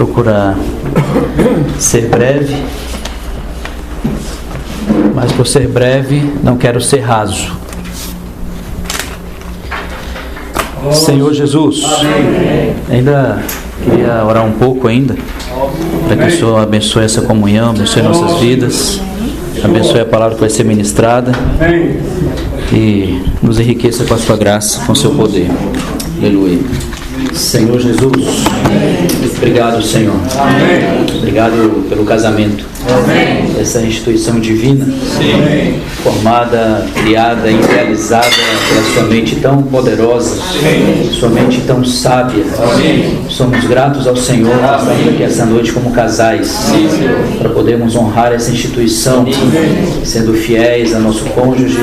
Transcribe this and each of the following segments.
procurar ser breve, mas por ser breve não quero ser raso. Senhor Jesus, ainda queria orar um pouco ainda, para que o Senhor abençoe essa comunhão, abençoe nossas vidas, abençoe a palavra que vai ser ministrada e nos enriqueça com a sua graça, com o seu poder. Aleluia. Senhor Jesus, obrigado, Senhor. Obrigado pelo casamento. Essa instituição divina, formada, criada, idealizada pela sua mente tão poderosa, sua mente tão sábia. Somos gratos ao Senhor por estarmos aqui essa noite como casais, para podermos honrar essa instituição, sendo fiéis a nosso cônjuge,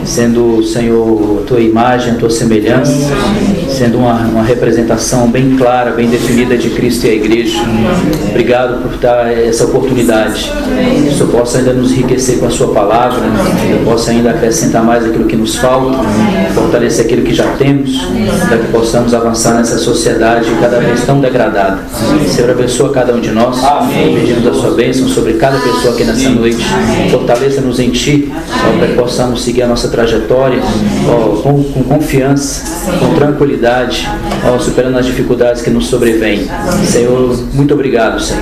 sendo, Senhor, a tua imagem, a tua semelhança, sendo uma representação bem clara, bem definida de Cristo e a Igreja. Obrigado por dar essa oportunidade, que o Senhor possa ainda nos enriquecer com a sua palavra, que eu possa ainda acrescentar mais aquilo que nos falta, fortalecer aquilo que já temos, para que possamos avançar nessa sociedade cada vez tão degradada. Senhor, abençoa cada um de nós. Pedimos a sua bênção sobre cada pessoa aqui nessa noite. Fortaleça-nos em Ti, para que possamos seguir a nossa trajetória com confiança, com tranquilidade, superando as dificuldades que nos sobrevêm. Senhor, muito obrigado, Senhor.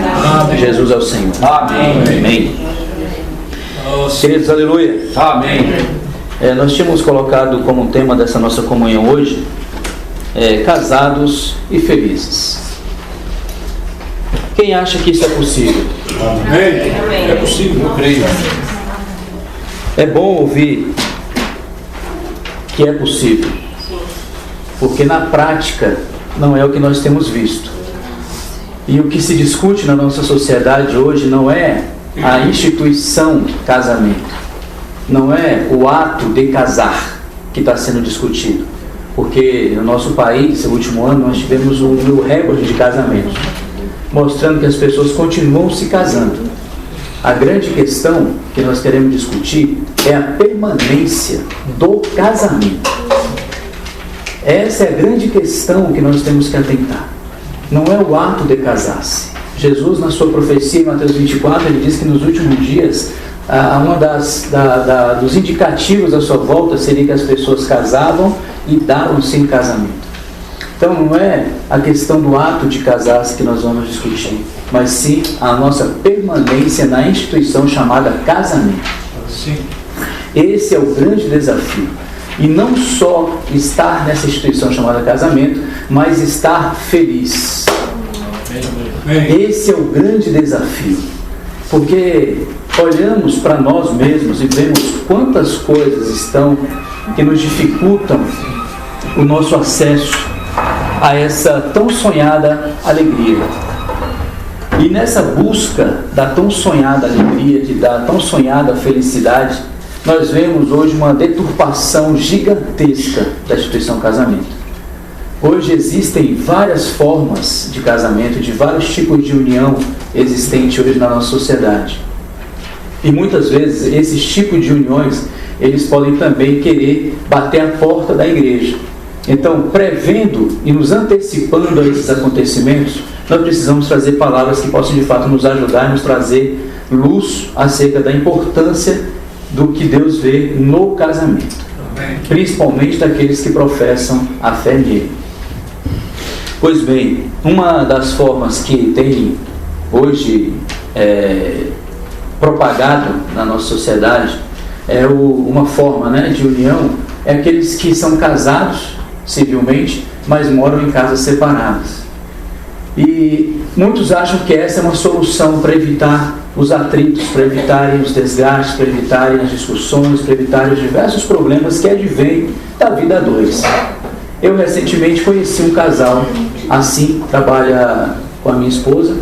Jesus é o Senhor. Amém. Queridos, aleluia. Amém. Nós tínhamos colocado como tema dessa nossa comunhão hoje, casados e felizes. Quem acha que isso é possível? Amém. É possível, eu creio. É bom ouvir que é possível, porque na prática não é o que nós temos visto. E o que se discute na nossa sociedade hoje não é a instituição casamento, não é o ato de casar que está sendo discutido, porque no nosso país, no último ano, nós tivemos um recorde de casamentos, mostrando que as pessoas continuam se casando. A grande questão que nós queremos discutir é a permanência do casamento. Essa é a grande questão que nós temos que atentar. Não é o ato de casar-se. Jesus, na sua profecia, em Mateus 24, ele diz que nos últimos dias, dos indicativos da sua volta seria que as pessoas casavam e davam-se em casamento. Então não é a questão do ato de casar-se que nós vamos discutir, mas sim a nossa permanência na instituição chamada casamento. Sim. Esse é o grande desafio. E não só estar nessa instituição chamada casamento, mas estar feliz. Esse é o grande desafio. Porque olhamos para nós mesmos e vemos quantas coisas estão que nos dificultam o nosso acesso a essa tão sonhada alegria. E nessa busca da tão sonhada alegria, da tão sonhada felicidade, nós vemos hoje uma deturpação gigantesca da instituição casamento. Hoje existem várias formas de casamento, de vários tipos de união existente hoje na nossa sociedade. E muitas vezes esses tipos de uniões, eles podem também querer bater a porta da igreja. Então, prevendo e nos antecipando a esses acontecimentos, nós precisamos trazer palavras que possam de fato nos ajudar e nos trazer luz acerca da importância do que Deus vê no casamento, principalmente daqueles que professam a fé nele. Pois bem, uma das formas que tem hoje propagado na nossa sociedade uma forma de união, é aqueles que são casados civilmente, mas moram em casas separadas. E muitos acham que essa é uma solução para evitar os atritos, para evitarem os desgastes, para evitarem as discussões, para evitarem os diversos problemas que advêm da vida a dois. Eu recentemente conheci um casal assim, trabalha com a minha esposa.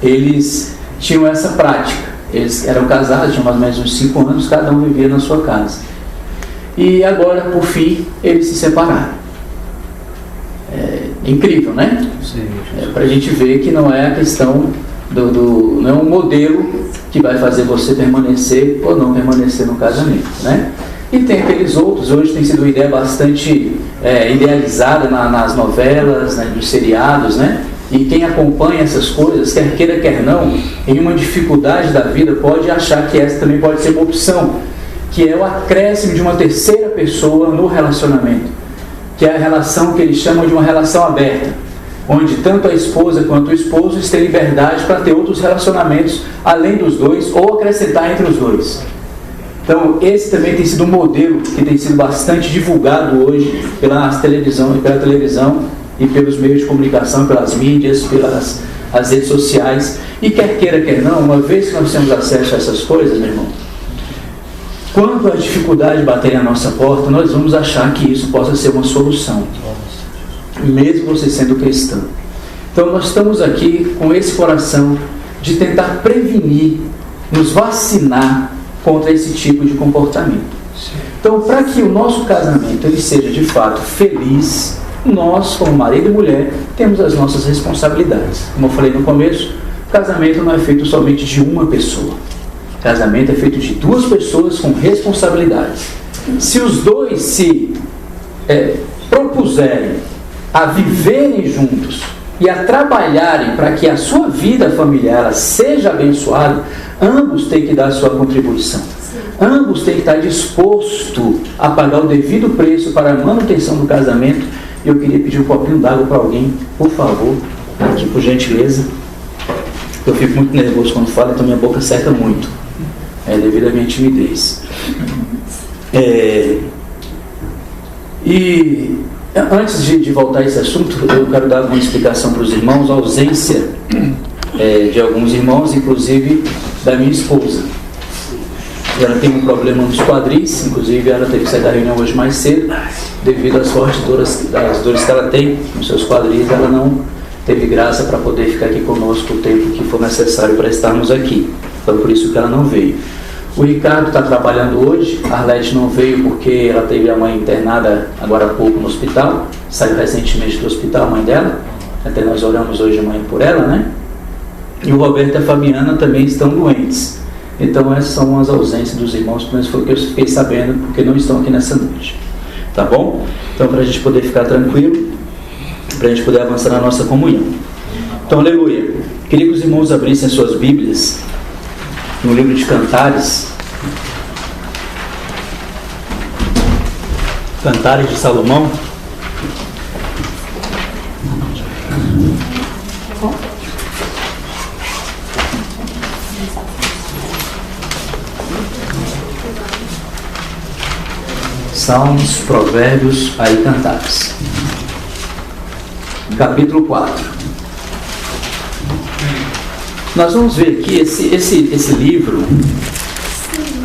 Eles tinham essa prática. Eles eram casados, tinham mais ou menos uns 5 anos, cada um vivia na sua casa. E agora, por fim, eles se separaram. Incrível, né? Para a gente ver que não é a questão não é um modelo que vai fazer você permanecer ou não permanecer no casamento, né? E tem aqueles outros, hoje tem sido uma ideia bastante idealizada nas novelas, nos seriados, né? E quem acompanha essas coisas, quer queira, quer não, em uma dificuldade da vida, pode achar que essa também pode ser uma opção, que é o acréscimo de uma terceira pessoa no relacionamento, que é a relação que eles chamam de uma relação aberta, onde tanto a esposa quanto o esposo têm liberdade para ter outros relacionamentos além dos dois, ou acrescentar entre os dois. Então, esse também tem sido um modelo que tem sido bastante divulgado hoje pela televisão e pelos meios de comunicação, pelas mídias, pelas as redes sociais. E quer queira, quer não, uma vez que nós temos acesso a essas coisas, meu irmão, quando a dificuldade bater na nossa porta, nós vamos achar que isso possa ser uma solução, mesmo você sendo cristão. Então, nós estamos aqui com esse coração de tentar prevenir, nos vacinar contra esse tipo de comportamento. Então, para que o nosso casamento ele seja de fato feliz, nós, como marido e mulher, temos as nossas responsabilidades. Como eu falei no começo, o casamento não é feito somente de uma pessoa. O casamento é feito de duas pessoas com responsabilidades. Se os dois se propuserem a viverem juntos e a trabalharem para que a sua vida familiar seja abençoada, ambos têm que dar a sua contribuição. Ambos têm que estar dispostos a pagar o devido preço para a manutenção do casamento. Eu queria pedir um copinho d'água para alguém, por favor, aqui por gentileza. Eu fico muito nervoso quando falo, então minha boca seca muito, devido à minha timidez. E antes de voltar a esse assunto, eu quero dar uma explicação para os irmãos, a ausência de alguns irmãos, inclusive da minha esposa. Ela tem um problema nos quadris, inclusive ela teve que sair da reunião hoje mais cedo, devido às fortes dores que ela tem nos seus quadris. Ela não teve graça para poder ficar aqui conosco o tempo que for necessário para estarmos aqui. Então, por isso que ela não veio. O Ricardo está trabalhando hoje, a Arlete não veio porque ela teve a mãe internada agora há pouco no hospital, saiu recentemente do hospital, a mãe dela, até nós oramos hoje de manhã por ela, né? E o Roberto e a Fabiana também estão doentes. Então essas são as ausências dos irmãos, pelo menos foi o que eu fiquei sabendo, porque não estão aqui nessa noite. Tá bom? Então, para a gente poder ficar tranquilo, para a gente poder avançar na nossa comunhão. Então, aleluia. Queria que os irmãos abrissem as suas Bíblias no livro de Cantares. Cantares de Salomão. Salmos, Provérbios, aí Cantares. Capítulo 4. Nós vamos ver aqui esse livro,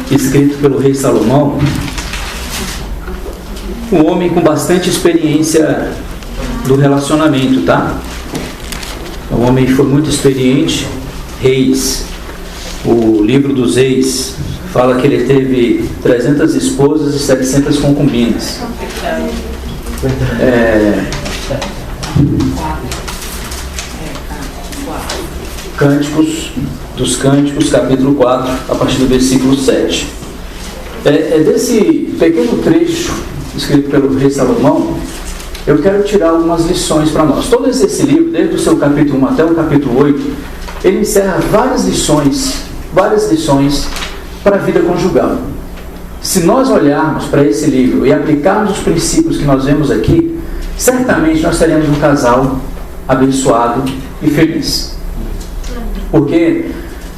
escrito pelo rei Salomão, um homem com bastante experiência do relacionamento, tá? Um homem que foi muito experiente, Reis. O livro dos Reis fala que ele teve 300 esposas e 700 concubinas. Cânticos dos Cânticos, capítulo 4, a partir do versículo 7. Desse pequeno trecho escrito pelo rei Salomão, eu quero tirar algumas lições para nós. Todo esse livro, desde o seu capítulo 1 até o capítulo 8, ele encerra várias lições para a vida conjugal. Se nós olharmos para esse livro e aplicarmos os princípios que nós vemos aqui, certamente nós teremos um casal abençoado e feliz. Porque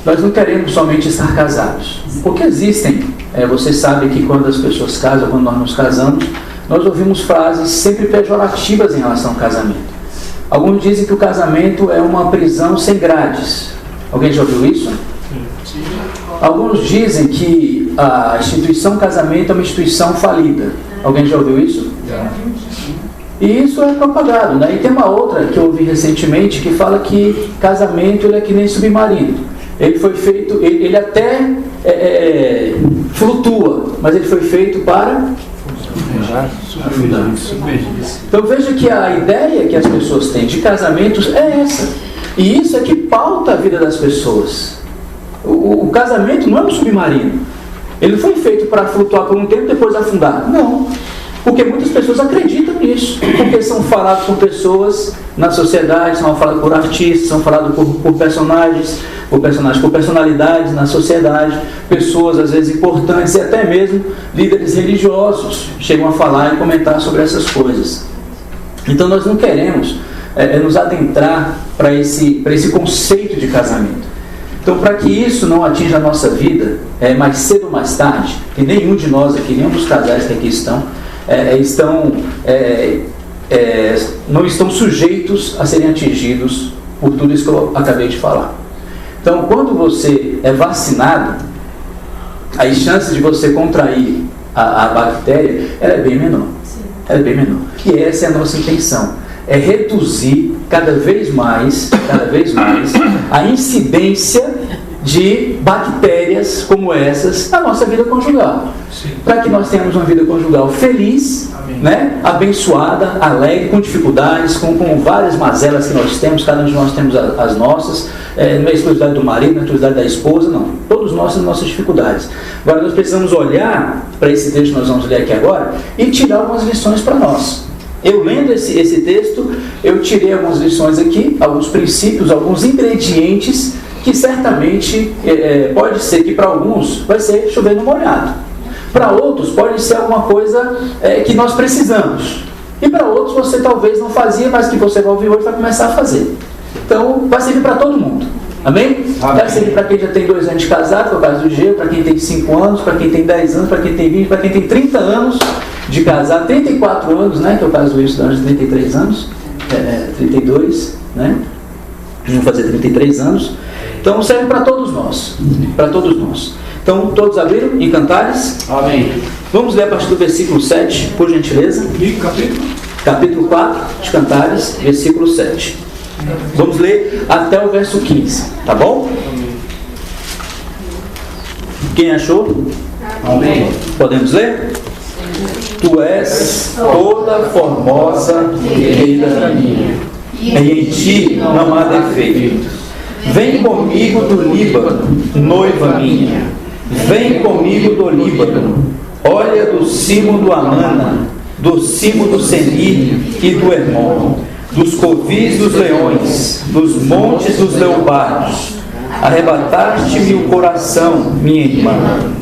nós não queremos somente estar casados. Porque existem, você sabe que quando as pessoas casam, quando nós nos casamos, nós ouvimos frases sempre pejorativas em relação ao casamento. Alguns dizem que o casamento é uma prisão sem grades. Alguém já ouviu isso? Alguns dizem que a instituição casamento é uma instituição falida. Alguém já ouviu isso? E isso é propagado, né? E tem uma outra que eu ouvi recentemente que fala que casamento ele é que nem submarino. Ele foi feito, ele até flutua, mas ele foi feito para afundar. Então veja que a ideia que as pessoas têm de casamentos é essa. E isso é que pauta a vida das pessoas. O casamento não é um submarino. Ele não foi feito para flutuar por um tempo e depois afundar. Não. Porque muitas pessoas acreditam nisso, porque são falados por pessoas na sociedade, são falados por artistas, são falados por personalidades na sociedade, pessoas às vezes importantes e até mesmo líderes religiosos chegam a falar e comentar sobre essas coisas. Então nós não queremos nos adentrar para esse conceito de casamento. Então, para que isso não atinja a nossa vida, mais cedo ou mais tarde, que nenhum de nós aqui, nenhum dos casais que aqui não estão sujeitos a serem atingidos por tudo isso que eu acabei de falar. Então, quando você é vacinado, as chances de você contrair a bactéria ela é bem menor. Ela é bem menor. E essa é a nossa intenção. É reduzir cada vez mais a incidência de bactérias como essas na nossa vida conjugal. Para que nós tenhamos uma vida conjugal feliz, né? Abençoada, alegre, com dificuldades, com várias mazelas que nós temos, cada um de nós temos as nossas, não é exclusividade do marido, não é exclusividade da esposa, não. Todos nós temos nossas dificuldades. Agora nós precisamos olhar para esse texto que nós vamos ler aqui agora e tirar algumas lições para nós. Eu lendo esse texto, eu tirei algumas lições aqui, alguns princípios, alguns ingredientes que certamente pode ser que para alguns vai ser chover no molhado. Para outros pode ser alguma coisa que nós precisamos. E para outros você talvez não fazia, mas que você vai ouvir hoje vai começar a fazer. Então vai servir para todo mundo. Amém? Vai servir para quem já tem 2 anos de casado, que é o caso do Geo, para quem tem 5 anos, para quem tem 10 anos, para quem tem 20, para quem tem 30 anos de casado, 34 anos, né? Que é o caso do estudante de 33 anos, 32, né? Vamos fazer 33 anos. Então serve para todos nós. Para todos nós. Então, todos abriram em Cantares? Amém. Vamos ler a partir do versículo 7, por gentileza. E capítulo? Capítulo 4 de Cantares, versículo 7. Vamos ler até o verso 15, tá bom? Quem achou? Amém. Podemos ler? Tu és toda formosa, querida minha, e em ti não há defeito. Vem comigo do Líbano, noiva minha, vem comigo do Líbano, olha do cimo do Amana, do cimo do Senir e do Hermon, dos covis dos leões, dos montes dos leopardos. Arrebataste-me o coração, minha irmã,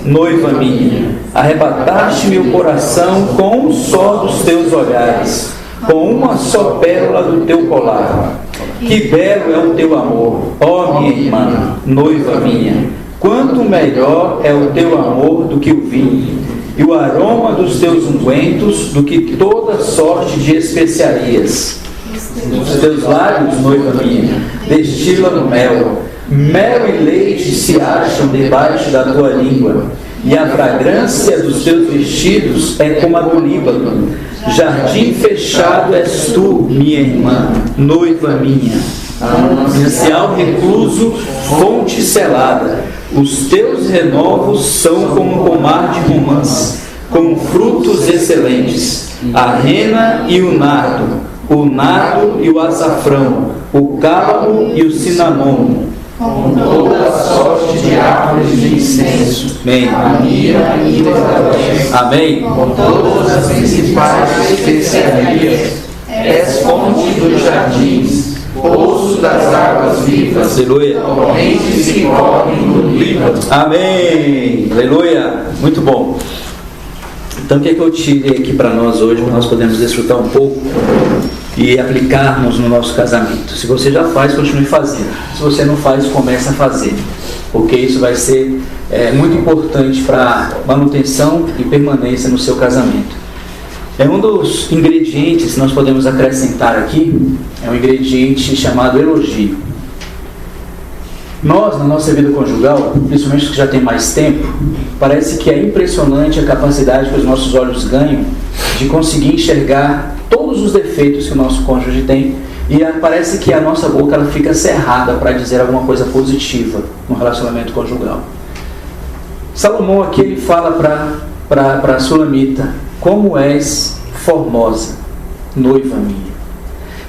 noiva minha, arrebataste-me o coração com um só dos teus olhares, com uma só pérola do teu colar. Que belo é o teu amor, ó minha irmã, noiva minha, quanto melhor é o teu amor do que o vinho, e o aroma dos teus ungüentos do que toda sorte de especiarias. Os teus lábios, noiva minha, destilam mel, mel e leite se acham debaixo da tua língua, e a fragrância dos teus vestidos é como a do Líbano. Jardim fechado és tu, minha irmã, noiva minha, ancião recluso, fonte selada. Os teus renovos são como um pomar de romãs, com frutos excelentes, a rena e o nardo e o açafrão, o cálamo e o cinamomo, com toda a sorte de árvores de incenso, amém. A mira e o azeite, amém. Com todas as principais especiarias, és fonte dos jardins, poço das águas vivas, aleluia. Correntes que correm no Líbano, amém, aleluia, muito bom. Então o que é que eu tirei aqui para nós hoje, para nós podermos desfrutar um pouco e aplicarmos no nosso casamento? Se você já faz, continue fazendo. Se você não faz, comece a fazer, porque isso vai ser muito importante para manutenção e permanência no seu casamento. Um dos ingredientes que nós podemos acrescentar aqui é um ingrediente chamado elogio. Nós, na nossa vida conjugal, principalmente os que já tem mais tempo, parece que é impressionante a capacidade que os nossos olhos ganham de conseguir enxergar todos os defeitos que o nosso cônjuge tem, e parece que a nossa boca ela fica cerrada para dizer alguma coisa positiva no relacionamento conjugal. Salomão aqui ele fala para a Sulamita: como és formosa, noiva minha.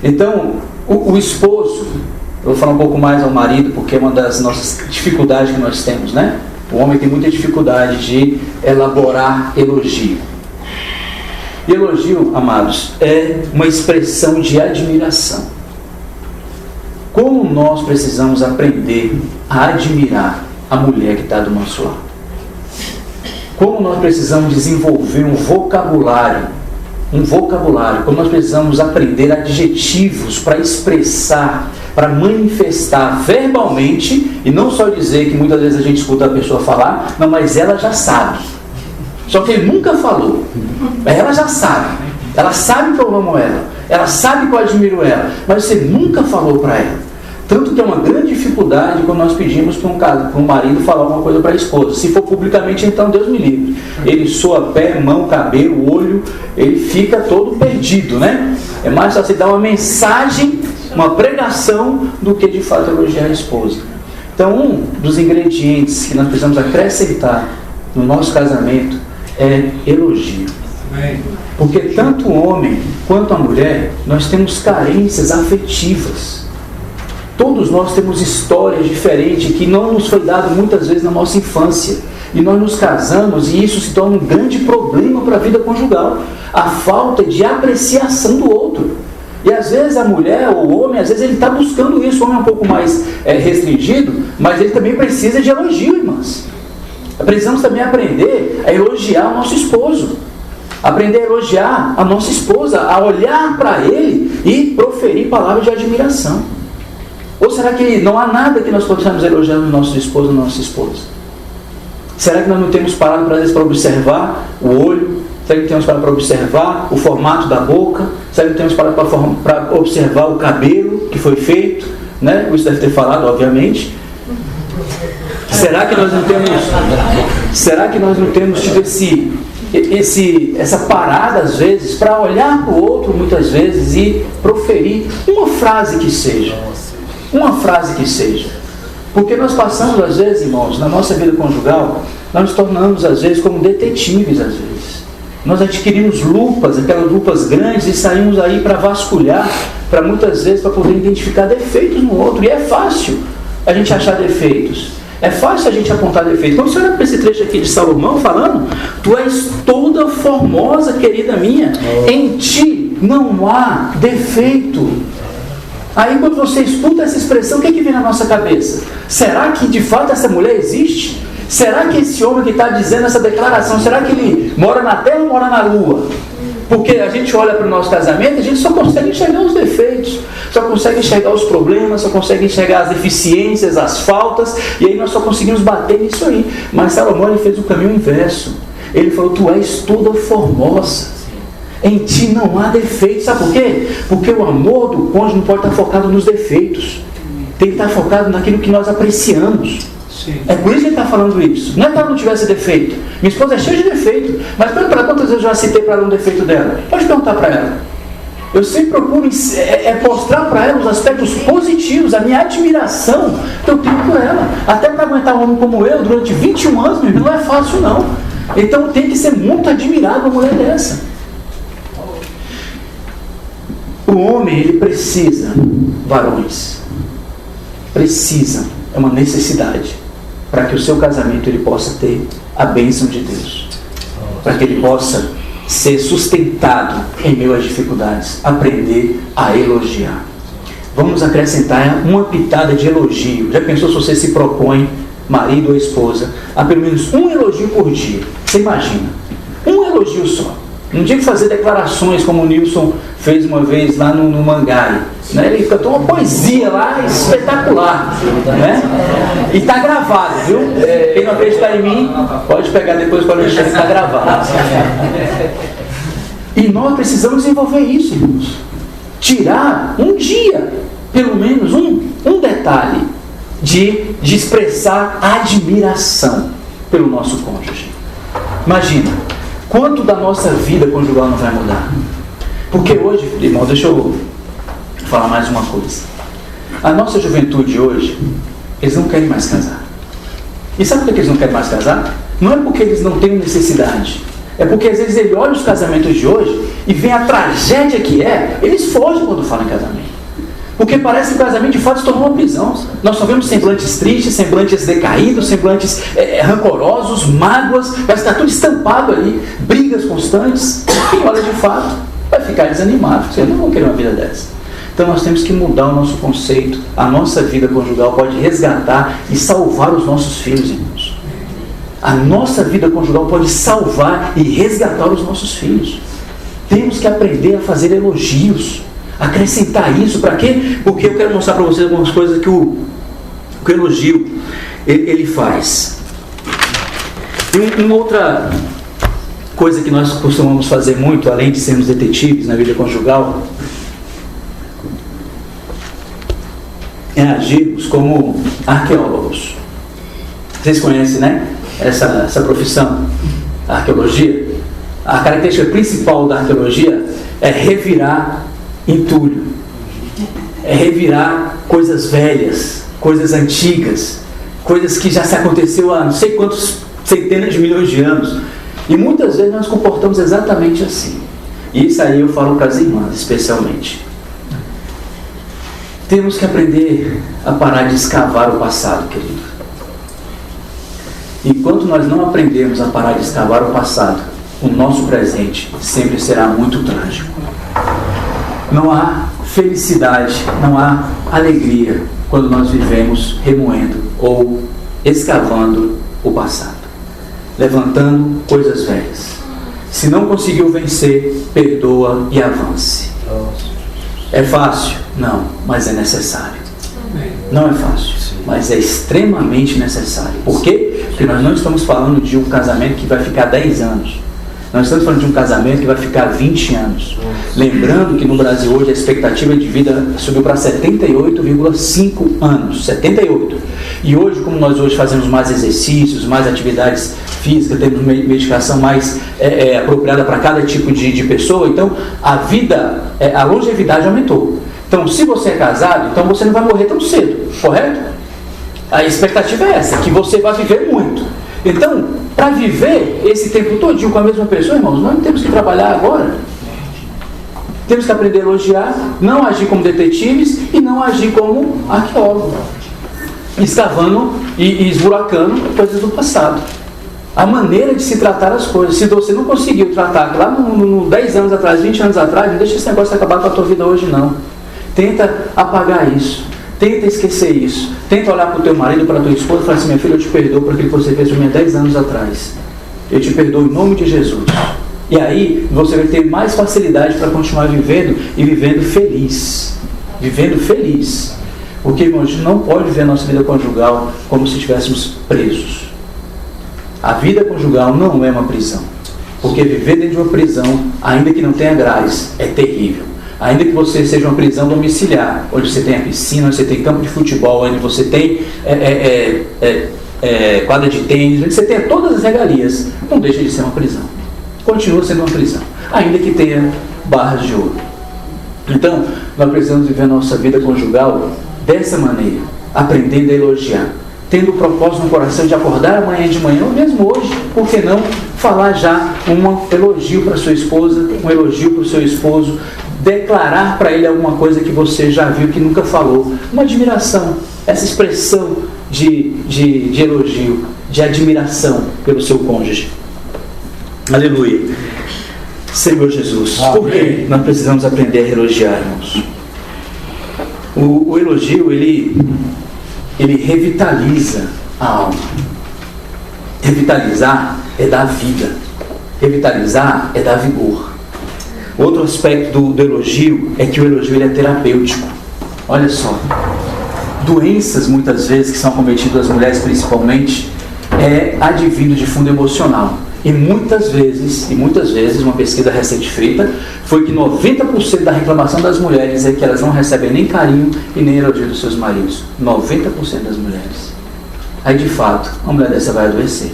Então, o esposo, eu vou falar um pouco mais ao marido, porque é uma das nossas dificuldades que nós temos, né? O homem tem muita dificuldade de elaborar elogio. E elogio, amados, é uma expressão de admiração. Como nós precisamos aprender a admirar a mulher que está do nosso lado. Como nós precisamos desenvolver um vocabulário, como nós precisamos aprender adjetivos para expressar, para manifestar verbalmente, e não só dizer que muitas vezes a gente escuta a pessoa falar, não, mas ela já sabe. Só que ele nunca falou, mas ela já sabe. Ela sabe que eu amo ela sabe que eu admiro ela, mas você nunca falou para ela. Tanto que é uma grande dificuldade quando nós pedimos para um marido falar alguma coisa para a esposa. Se for publicamente, então Deus me livre. Ele soa pé, mão, cabelo, olho, ele fica todo perdido, né? É mais fácil dar uma mensagem, uma pregação, do que de fato elogiar a esposa. Então, um dos ingredientes que nós precisamos acrescentar no nosso casamento é elogio. Porque tanto o homem quanto a mulher, nós temos carências afetivas. Todos nós temos histórias diferentes que não nos foi dado muitas vezes na nossa infância. E nós nos casamos e isso se torna um grande problema para a vida conjugal. A falta de apreciação do outro. E às vezes a mulher ou o homem, às vezes ele está buscando isso. O homem é um pouco mais restringido, mas ele também precisa de elogio, irmãs. Precisamos também aprender a elogiar o nosso esposo. Aprender a elogiar a nossa esposa, a olhar para ele e proferir palavras de admiração. Ou será que não há nada que nós possamos elogiar no nosso esposo ou nossa esposa? Será que nós não temos parado para observar o olho? Será que temos parado para observar o formato da boca? Será que temos parado para observar o cabelo que foi feito? Né? Isso deve ter falado, obviamente. Será que nós não temos tido essa parada às vezes para olhar para o outro muitas vezes e proferir uma frase que seja? Uma frase que seja. Porque nós passamos, às vezes, irmãos, na nossa vida conjugal, nós nos tornamos, às vezes, como detetives, às vezes. Nós adquirimos lupas, aquelas lupas grandes, e saímos aí para vasculhar, para muitas vezes, para poder identificar defeitos no outro. E é fácil a gente achar defeitos. É fácil a gente apontar defeitos. Quando você olha para esse trecho aqui de Salomão falando, tu és toda formosa, querida minha, em ti não há defeito. Aí quando você escuta essa expressão, o que vem na nossa cabeça? Será que de fato essa mulher existe? Será que esse homem que está dizendo essa declaração, será que ele mora na terra ou mora na lua? Porque a gente olha para o nosso casamento e a gente só consegue enxergar os defeitos, só consegue enxergar os problemas, só consegue enxergar as deficiências, as faltas, e aí nós só conseguimos bater nisso aí. Mas Salomão ele fez o caminho inverso. Ele falou, tu és toda formosa. Em ti não há defeitos. Sabe por quê? Porque o amor do cônjuge não pode estar focado nos defeitos. Tem que estar focado naquilo que nós apreciamos. Sim. É por isso que ele está falando isso. Não é que ela não tivesse defeito. Minha esposa é cheia de defeito. Mas para quantas vezes eu já citei para ela um defeito dela? Pode perguntar para ela. Eu sempre procuro mostrar para ela os aspectos positivos, a minha admiração que eu tenho por ela. Até para aguentar um homem como eu durante 21 anos, meu irmão, não é fácil não. Então tem que ser muito admirado uma mulher dessa. O homem, ele precisa, varões, precisa, é uma necessidade, para que o seu casamento ele possa ter a bênção de Deus, para que ele possa ser sustentado em meio às dificuldades, aprender a elogiar. Vamos acrescentar uma pitada de elogio. Já pensou se você se propõe, marido ou esposa, a pelo menos um elogio por dia? Você imagina, um elogio só. Não tinha que fazer declarações como o Nilson fez uma vez lá no Mangai. Né? Ele cantou uma poesia lá espetacular. Né? E está gravado, viu? Quem não acreditar em mim, pode pegar depois para o Alexandre, está gravado. E nós precisamos desenvolver isso, irmãos. Tirar um dia, pelo menos um detalhe, de expressar admiração pelo nosso cônjuge. Imagina. Quanto da nossa vida conjugal não vai mudar? Porque hoje, irmão, deixa eu falar mais uma coisa. A nossa juventude hoje, eles não querem mais casar. E sabe por que eles não querem mais casar? Não é porque eles não têm necessidade. É porque às vezes ele olha os casamentos de hoje e vê a tragédia que é, eles fogem quando falam em casamento. Porque parece que o casamento de fato se tornou uma prisão. Nós só vemos semblantes tristes, semblantes decaídos, semblantes rancorosos, mágoas, parece que está tudo estampado ali, brigas constantes. Quem olha de fato vai ficar desanimado. Vocês não vão querer uma vida dessa. Então nós temos que mudar o nosso conceito. A nossa vida conjugal pode resgatar e salvar os nossos filhos, irmãos. A nossa vida conjugal pode salvar e resgatar os nossos filhos. Temos que aprender a fazer elogios, acrescentar isso. Para quê? Porque eu quero mostrar para vocês algumas coisas que o elogio ele faz. E uma outra coisa que nós costumamos fazer muito, além de sermos detetives na vida conjugal, é agirmos como arqueólogos. Vocês conhecem, né? Essa profissão, a arqueologia. A característica principal da arqueologia é revirar entulho, é revirar coisas velhas, coisas antigas, coisas que já se aconteceu há não sei quantos centenas de milhões de anos. E muitas vezes nós nos comportamos exatamente assim. E isso aí eu falo para as irmãs, especialmente. Temos que aprender a parar de escavar o passado, querido. Enquanto nós não aprendermos a parar de escavar o passado, o nosso presente sempre será muito trágico. Não há felicidade, não há alegria quando nós vivemos remoendo ou escavando o passado, levantando coisas velhas. Se não conseguiu vencer, perdoa e avance. É fácil? Não, mas é necessário. Não é fácil, mas é extremamente necessário. Por quê? Porque nós não estamos falando de um casamento que vai ficar 10 anos. Nós estamos falando de um casamento que vai ficar 20 anos. Lembrando que no Brasil hoje a expectativa de vida subiu para 78,5 anos. 78. E hoje, como nós hoje fazemos mais exercícios, mais atividades físicas, temos medicação mais apropriada para cada tipo de pessoa, então a longevidade aumentou. Então, se você é casado, então você não vai morrer tão cedo, correto? A expectativa é essa, que você vai viver muito. Então, para viver esse tempo todinho com a mesma pessoa, irmãos, nós não temos que trabalhar agora. Temos que aprender a elogiar, não agir como detetives e não agir como arqueólogo, escavando e esburacando coisas do passado. A maneira de se tratar as coisas. Se você não conseguiu tratar lá no 10 anos atrás, 20 anos atrás, não deixa esse negócio acabar com a tua vida hoje, não. Tenta apagar isso. Tenta esquecer isso. Tenta olhar para o teu marido, para a tua esposa e falar assim: minha filha, eu te perdoo por aquilo que você fez por mim há 10 anos atrás. Eu te perdoo em nome de Jesus. E aí você vai ter mais facilidade para continuar vivendo e vivendo feliz. Vivendo feliz. Porque, irmãos, a gente não pode viver a nossa vida conjugal como se estivéssemos presos. A vida conjugal não é uma prisão. Porque viver dentro de uma prisão, ainda que não tenha grades, é terrível. Ainda que você seja uma prisão domiciliar, onde você tem a piscina, onde você tem campo de futebol, onde você tem quadra de tênis, onde você tem todas as regalias, não deixa de ser uma prisão. Continua sendo uma prisão, ainda que tenha barras de ouro. Então, nós precisamos viver a nossa vida conjugal dessa maneira, aprendendo a elogiar, tendo o propósito no coração de acordar amanhã de manhã, ou mesmo hoje, por que não falar já um elogio para sua esposa, um elogio para o seu esposo, declarar para ele alguma coisa que você já viu que nunca falou, uma admiração, essa expressão de elogio, de admiração pelo seu cônjuge. Aleluia. Senhor Jesus, por que nós precisamos aprender a elogiar, irmãos? O elogio, ele revitaliza a alma. Revitalizar é dar vida. Revitalizar é dar vigor. Outro aspecto do elogio é que o elogio ele é terapêutico. Olha só. Doenças, muitas vezes, que são cometidas às mulheres principalmente, advindo de fundo emocional. E muitas vezes, uma pesquisa recente feita, foi que 90% da reclamação das mulheres é que elas não recebem nem carinho e nem elogio dos seus maridos. 90% das mulheres. Aí, de fato, uma mulher dessa vai adoecer.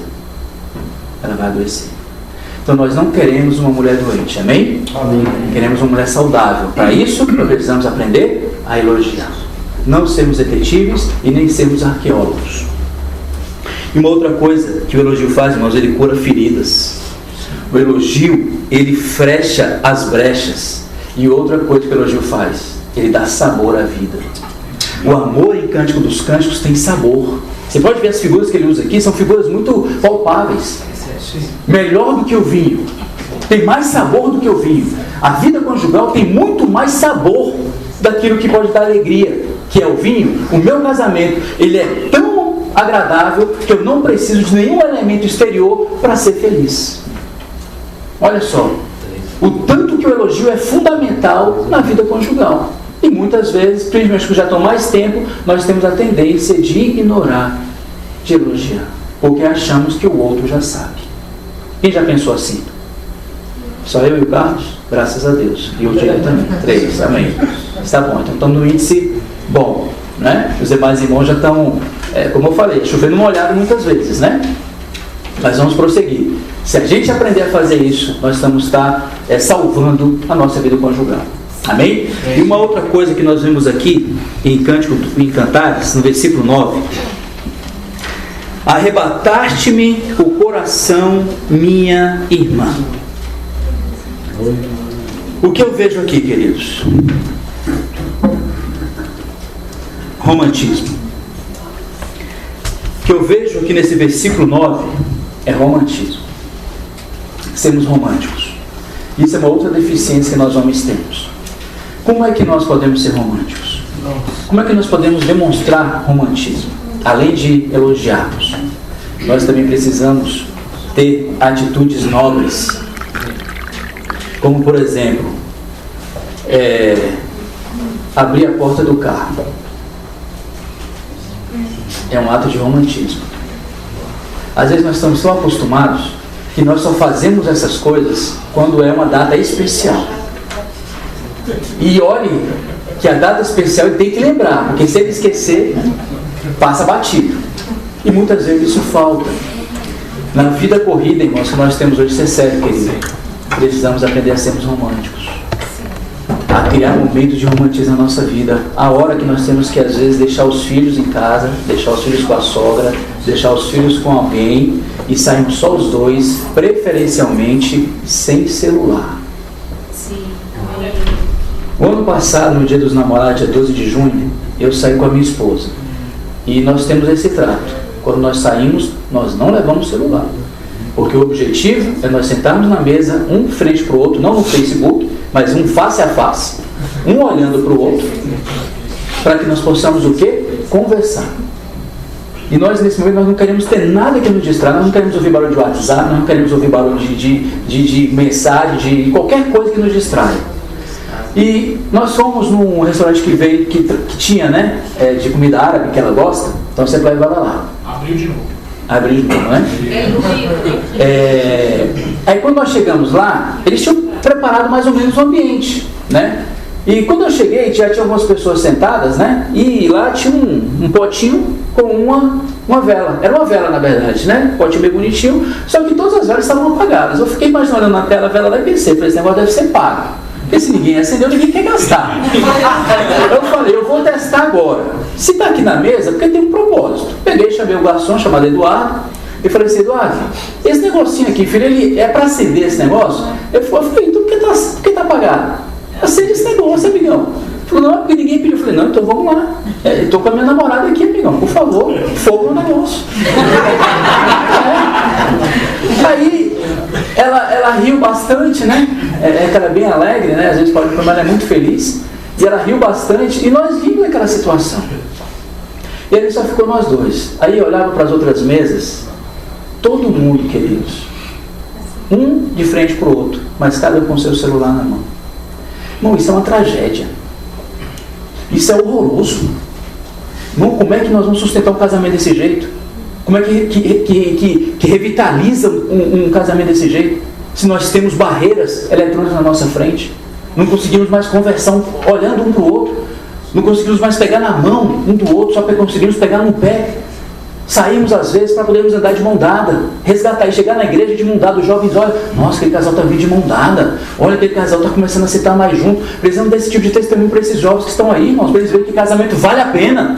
Ela vai adoecer. Então, nós não queremos uma mulher doente, amém? Amém. Queremos uma mulher saudável. Para isso, nós precisamos aprender a elogiar. Não sermos detetives e nem sermos arqueólogos. E uma outra coisa que o elogio faz, irmãos, ele cura feridas. O elogio, ele fecha as brechas. E outra coisa que o elogio faz, ele dá sabor à vida. O amor em Cântico dos Cânticos tem sabor. Você pode ver as figuras que ele usa aqui, são figuras muito palpáveis. Melhor do que o vinho. Tem mais sabor do que o vinho. A vida conjugal tem muito mais sabor daquilo que pode dar alegria, que é o vinho. O meu casamento, ele é tão agradável que eu não preciso de nenhum elemento exterior para ser feliz. Olha só, o tanto que o elogio é fundamental na vida conjugal. E muitas vezes, principalmente que já estão mais tempo, nós temos a tendência de ignorar, de elogiar, porque achamos que o outro já sabe. Quem já pensou assim? Só eu e o Carlos? Graças a Deus. E o Diego também. 3, amém. Está bom, então estamos no índice bom, né? Os demais irmãos já estão, como eu falei, chovendo molhado muitas vezes, né? Mas vamos prosseguir. Se a gente aprender a fazer isso, nós estamos salvando a nossa vida conjugal. Amém? E uma outra coisa que nós vimos aqui em Cantares, no versículo 9: arrebataste-me o coração, minha irmã. O que eu vejo aqui, queridos? Romantismo. O que eu vejo aqui nesse versículo 9 é romantismo. Sermos românticos. Isso é uma outra deficiência que nós homens temos. Como é que nós podemos ser românticos? Como é que nós podemos demonstrar romantismo? Além de elogiarmos, nós também precisamos ter atitudes nobres. Como, por exemplo, abrir a porta do carro. É um ato de romantismo. Às vezes nós estamos tão acostumados que nós só fazemos essas coisas quando é uma data especial. E olhe que a data especial ele tem que lembrar, porque se ele esquecer, passa batido. E muitas vezes isso falta. Na vida corrida, irmãos, que nós temos hoje, ser sério, querido, precisamos aprender a sermos românticos, a criar momentos de romantismo na nossa vida. A hora que nós temos que, às vezes, deixar os filhos em casa, deixar os filhos com a sogra, deixar os filhos com alguém e sairmos só os dois, preferencialmente sem celular. O ano passado, no dia dos namorados, dia 12 de junho, eu saí com a minha esposa. E nós temos esse trato. Quando nós saímos, nós não levamos celular. Porque o objetivo é nós sentarmos na mesa, um frente para o outro, não no Facebook, mas um face a face. Um olhando para o outro, para que nós possamos o quê? Conversar. E nós, nesse momento, nós não queremos ter nada que nos distraia, nós não queremos ouvir barulho de WhatsApp, nós não queremos ouvir barulho de mensagem, de qualquer coisa que nos distraia. E nós fomos num restaurante que tinha, né, de comida árabe, que ela gosta, então você leva ela lá. Abriu de novo, né? Aí quando nós chegamos lá, eles tinham preparado mais ou menos o ambiente, né? E quando eu cheguei, já tinha algumas pessoas sentadas, né? E lá tinha um potinho com uma vela. Era uma vela, na verdade, né? Um potinho bem bonitinho, só que todas as velas estavam apagadas. Eu fiquei imaginando na tela a vela lá e pensei, esse negócio deve ser pago. Porque se ninguém acendeu, ninguém quer gastar. Eu falei, eu vou testar agora. Se está aqui na mesa, porque tem um propósito. Peguei, chamei o garçom, chamado Eduardo, e falei assim, Eduardo, esse negocinho aqui, filho, ele é para acender esse negócio? Eu falei, então por que está apagado? Acende esse negócio, amigão. Ele falou, não, é porque ninguém pediu. Eu falei, não, então vamos lá. Estou com a minha namorada aqui, amigão, por favor, fogo no negócio. Aí, ela riu bastante, né? Ela é bem alegre, né? Às vezes pode falar, mas ela é muito feliz. E ela riu bastante e nós vimos aquela situação. E aí só ficou nós dois. Aí eu olhava para as outras mesas, todo mundo, queridos, um de frente para o outro, mas cada um com seu celular na mão. Irmão, isso é uma tragédia. Isso é horroroso. Irmão, como é que nós vamos sustentar um casamento desse jeito? Como é que revitaliza um casamento desse jeito? Se nós temos barreiras eletrônicas na nossa frente, não conseguimos mais conversar olhando um para o outro, não conseguimos mais pegar na mão um do outro, só conseguimos pegar no pé. Saímos às vezes para podermos andar de mão dada, resgatar e chegar na igreja de mão dada. Os jovens olham, nossa, aquele casal está vindo de mão dada, olha, aquele casal está começando a sentar mais junto. Precisamos desse tipo de testemunho para esses jovens que estão aí, irmãos, para eles verem que casamento vale a pena,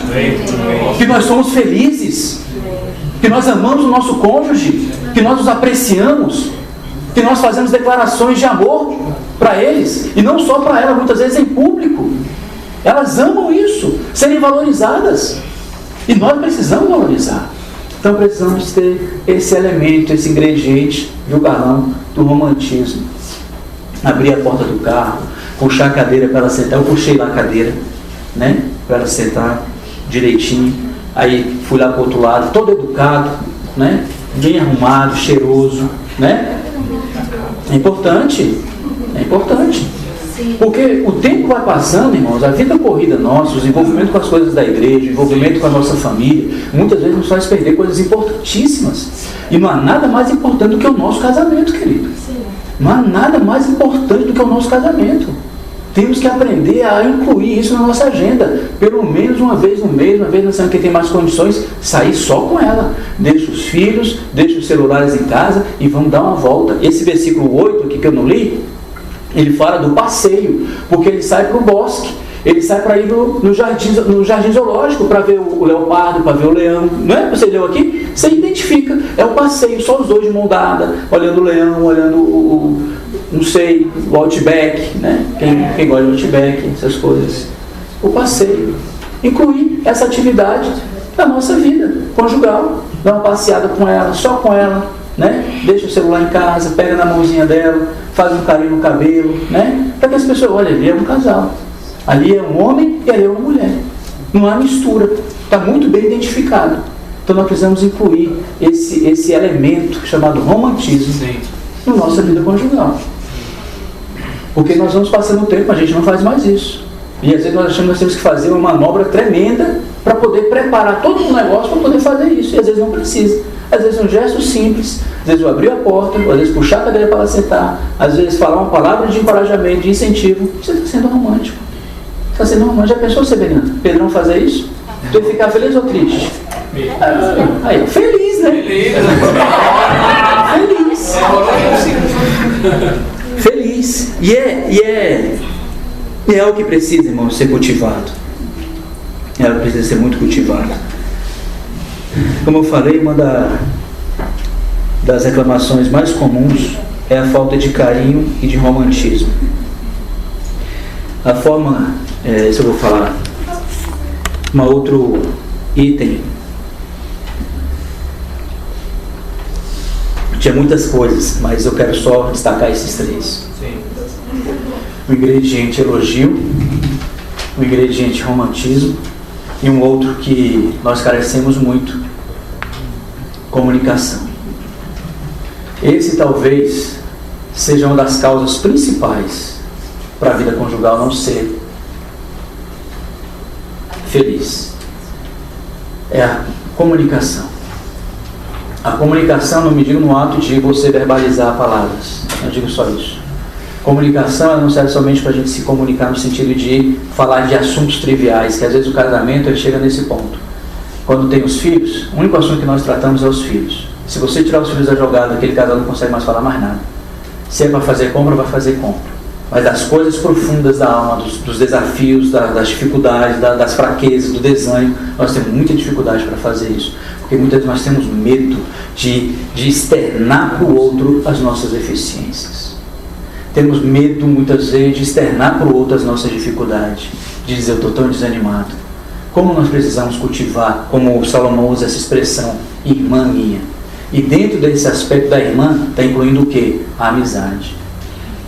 que nós somos felizes, que nós amamos o nosso cônjuge, que nós os apreciamos, que nós fazemos declarações de amor para eles, e não só para ela, muitas vezes em público. Elas amam isso, serem valorizadas. E nós precisamos valorizar. Então precisamos ter esse elemento, esse ingrediente, viu, Carlão, do romantismo. Abrir a porta do carro, puxar a cadeira para ela sentar. Eu puxei lá a cadeira, né, para ela sentar direitinho. Aí fui lá para o outro lado, todo educado, né, bem arrumado, cheiroso, né? É importante. Porque o tempo vai passando, irmãos, a vida corrida nossa, os envolvimentos com as coisas da igreja, o envolvimento com a nossa família, muitas vezes nos faz perder coisas importantíssimas. E não há nada mais importante do que o nosso casamento, querido. Não há nada mais importante do que o nosso casamento. Temos que aprender a incluir isso na nossa agenda. Pelo menos uma vez no mês, uma vez na semana que tem mais condições, sair só com ela. Deixa os filhos, deixa os celulares em casa e vamos dar uma volta. Esse versículo 8 aqui que eu não li, ele fala do passeio, porque ele sai para o bosque, ele sai para ir no jardim zoológico para ver o leopardo, para ver o leão. Não é? Você leu aqui? Você identifica, é o passeio, só os dois de mão dada, olhando o leão, olhando o Outback, né? Quem gosta de Outback, essas coisas. O passeio. Incluir essa atividade na nossa vida conjugal, dar uma passeada com ela, só com ela, né? Deixa o celular em casa, pega na mãozinha dela, faz um carinho no cabelo, né? Para que as pessoas olhem, ali é um casal, ali é um homem e ali é uma mulher. Não há mistura, está muito bem identificado. Então nós precisamos incluir esse elemento chamado romantismo na nossa vida conjugal. Porque nós vamos passando o tempo, a gente não faz mais isso. E às vezes nós achamos que nós temos que fazer uma manobra tremenda para poder preparar todo um negócio para poder fazer isso. E às vezes não precisa. Às vezes é um gesto simples, às vezes eu abrir a porta, às vezes puxar a cadeira para ela sentar, às vezes falar uma palavra de encorajamento, de incentivo. Você está sendo romântico. Está sendo romântico. Já pensou, Severino? Pedrão fazer isso? Tu ia ficar feliz ou triste? Aí, feliz, né? Feliz. E é o que precisa, irmão, ser cultivado. É o que precisa ser muito cultivado. Como eu falei, uma das reclamações mais comuns é a falta de carinho e de romantismo. A forma, isso eu vou falar, um outro item. Tinha muitas coisas, mas eu quero só destacar esses três. O ingrediente elogio, o ingrediente romantismo e um outro que nós carecemos muito, comunicação. Esse talvez seja uma das causas principais para a vida conjugal não ser feliz. É a comunicação. A comunicação não me digo no ato de você verbalizar palavras, não digo só isso. Comunicação não serve somente para a gente se comunicar no sentido de falar de assuntos triviais, que às vezes o casamento ele chega nesse ponto. Quando tem os filhos, o único assunto que nós tratamos é os filhos. Se você tirar os filhos da jogada, aquele casal não consegue mais falar mais nada. Se é para fazer compra, vai fazer compra. Mas das coisas profundas da alma, dos desafios, das dificuldades, das fraquezas, do desânimo, nós temos muita dificuldade para fazer isso. Porque muitas vezes nós temos medo de externar para o outro as nossas deficiências. Temos medo muitas vezes de externar para o outro as nossas dificuldades. De dizer, eu estou tão desanimado. Como nós precisamos cultivar, como o Salomão usa essa expressão, irmã minha. E dentro desse aspecto da irmã, está incluindo o quê? A amizade.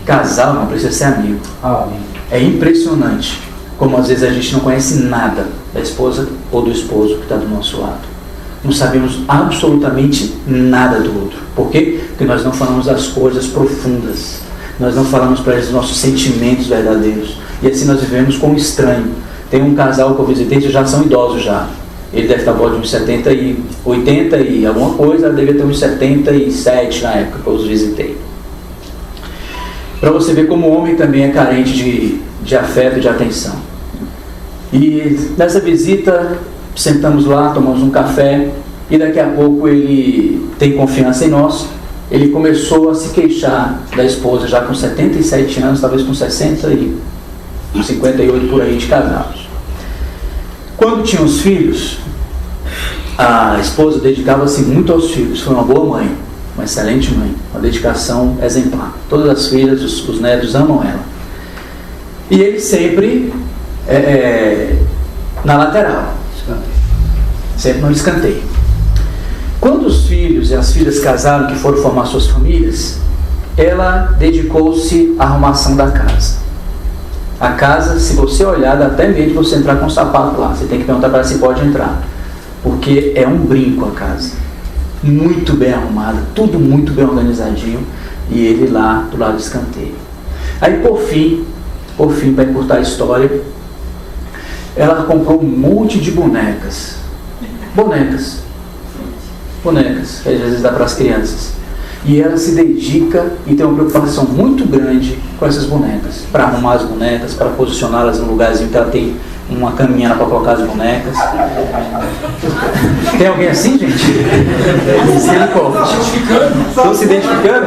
Casal não precisa ser amigo. É impressionante como às vezes a gente não conhece nada da esposa ou do esposo que está do nosso lado. Não sabemos absolutamente nada do outro. Por quê? Porque nós não falamos das coisas profundas. Nós não falamos para eles os nossos sentimentos verdadeiros. E assim nós vivemos como estranho. Tem um casal que eu visitei, que já são idosos já. Ele deve estar de uns 70 e 80 e alguma coisa, devia ter uns 77 na época que eu os visitei. Para você ver como o homem também é carente de afeto e de atenção. E nessa visita, sentamos lá, tomamos um café, e daqui a pouco ele tem confiança em nós. Ele começou a se queixar da esposa já com 77 anos, talvez com 60 e 58 por aí de casados. Quando tinha os filhos, a esposa dedicava-se muito aos filhos. Foi uma boa mãe, uma excelente mãe, uma dedicação exemplar. Todas as filhas, os netos amam ela. E ele sempre na lateral. Sempre no escanteio. Quando os filhos e as filhas casaram, que foram formar suas famílias, ela dedicou-se à arrumação da casa. A casa, se você olhar, dá até medo de você entrar com um sapato lá. Você tem que perguntar para ela se pode entrar. Porque é um brinco a casa. Muito bem arrumada, tudo muito bem organizadinho. E ele lá do lado do escanteio. Aí por fim, para encurtar a história, ela comprou um monte de bonecas. Bonecas, que às vezes dá para as crianças. E ela se dedica e tem uma preocupação muito grande com essas bonecas, para arrumar as bonecas, para posicioná-las no lugarzinho que ela tem uma caminhada para colocar as bonecas. Tem alguém assim, gente? Estão se identificando?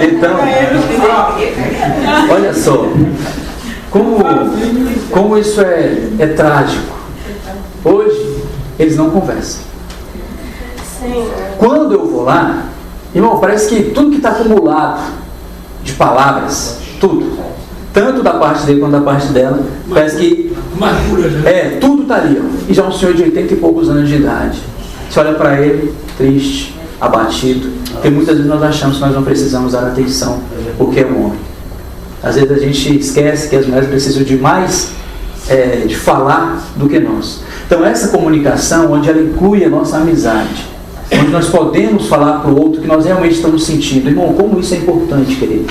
Então, olha só, como isso é trágico. Hoje, eles não conversam. Quando eu vou lá, irmão, parece que tudo que está acumulado de palavras, tudo, tanto da parte dele quanto da parte dela, parece que tudo está ali, ó. E já um senhor de 80 e poucos anos de idade. Você olha para ele, triste, abatido, porque muitas vezes nós achamos que nós não precisamos dar atenção, porque é um homem. Às vezes a gente esquece que as mulheres precisam de mais de falar do que nós. Então essa comunicação, onde ela inclui a nossa amizade, onde nós podemos falar para o outro que nós realmente estamos sentindo. Irmão, como isso é importante, querido.